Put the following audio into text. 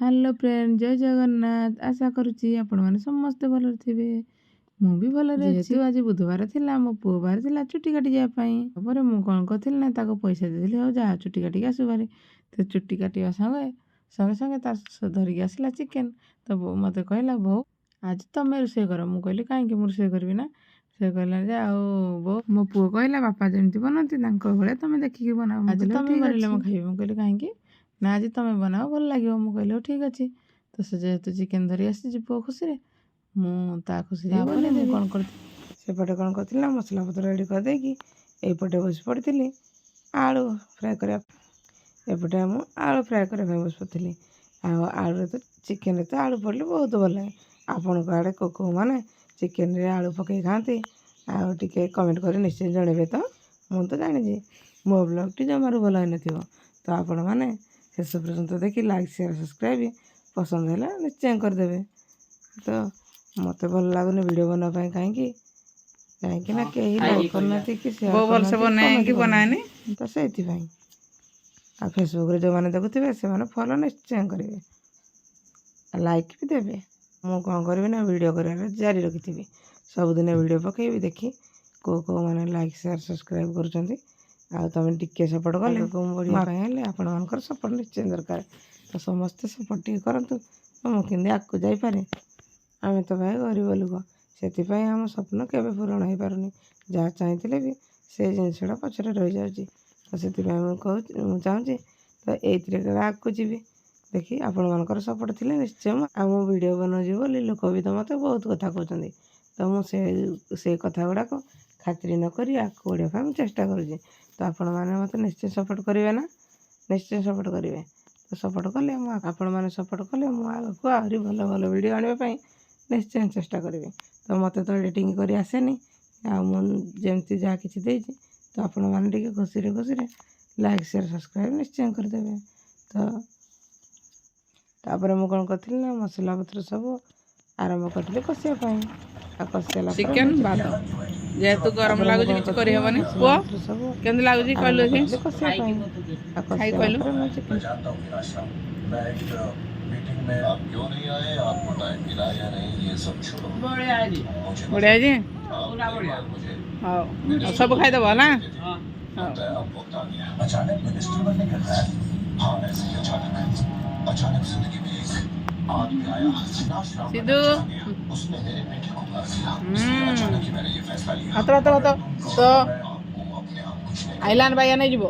Hello friend जय जगन्नाथ आशा करुच्ची आपण मैंने समस्ते भल थे मुझे भल जेहेतु आज बुधवार थिला मो पुओ बाहर थिला चुट्टी काटी जाए मु कौन करी ना ताको पैसा देदेली हो जा चुट्टी काटिक आसु बारी तो चुट्टी काटिया संगे संगे संगे तार धरिक आसला चिकेन तो मत कहला बो आज तुम रोषे कर मुझे कहली कहीं रोषे करी ना से कहला जे बो मो पुओ कहला बापा जमी बनाती भाई तुम देखिकी बनाओ आज तुम बनइले मुझे खाइबी मुझे कहली कहीं ना आज तुम बनाओ भल लगे मुझे कहली ठीक अच्छे तो से जेहेतु चिकेन धरी आसी पुओ खुशी मुझे खुशी कौन करपटे कौन कर मसला पत्र रेडी करदेकि यपटे बस पड़ी आलू फ्राए कर एपटे मुझे आलू फ्राए करने बस पड़ी आलू तो चिकेन तो आलू पड़े बहुत भल लगे आपण को आड़े को मैंने चिकेन रे आलू पकई खाती आगे कमेंट कर निश्चय जनइबे तो मुझे जानी मो ब्लॉग टी जमार भल होन तो आपण मैंने शेष पर्यंत देखी लाइक शेयर सब्सक्राइब पसंद है निश्चय करदे तो मत भल लगुनि वीडियो बनापी कहीं ना कहीं लाइक करना कि बनाए तो से फेसबुक रे जो मैंने देखुवे से फॉलो निश्चय करेंगे लाइक भी देवे मु कौन करी ना वीडियो कर जारी रखी सबुदिन वीडियो पकेबी देखी को मैंने लाइक शेयर सब्सक्राइब कर तुम टिके सपोर्ट कले बढ़िया आपण मान सपोर्ट निश्चय दरकार तो समस्ते सपोर्ट टे करूँ मुझे आगे जापे आम तो भाई गरीब लोक से आम स्वप्न केवे पूरण हो पारनी जहाँ चाहिए भी से जिनसा पचर रही जाऊँगी तो से चाहूँगी तो ये आगे जी देखी आपण मान सपोर्ट थी निश्चय मो वीडियो बनाऊँ बोली लोक भी तो मत बहुत कथा कहते तो मुझे कथा गुड़ाक खातिर नक आगे बढ़ापी चेष्टा करुँच तो आपण मैंने मत निश्चय सपोर्ट करेंगे ना निश्चय सपोर्ट करेंगे तो सपोर्ट कले आपण मैंने सपोर्ट कले मुझे आहरी भल भल वीडियो आने निश्चय चेष्टा करी तो मत तो एडिटिंग कर आसेनी आमती जहाँ कि तो आपण मैंने खुशी खुशी लाइक शेयर सब्सक्राइब निश्चय करदे तो मुझे कौन करी ना मसला पत्र सब आरंभ करी कषापी कषाला चिकेन भात जेहेतु गरम लगुच किसी करहबनी पुओ केमती लगुच कहलु खाई कहलु बढ़िया जी हाँ सब खाईदेव ना सिद्धू हाथ हाथ हाथ तो आइलान भाई नहीं जीवो।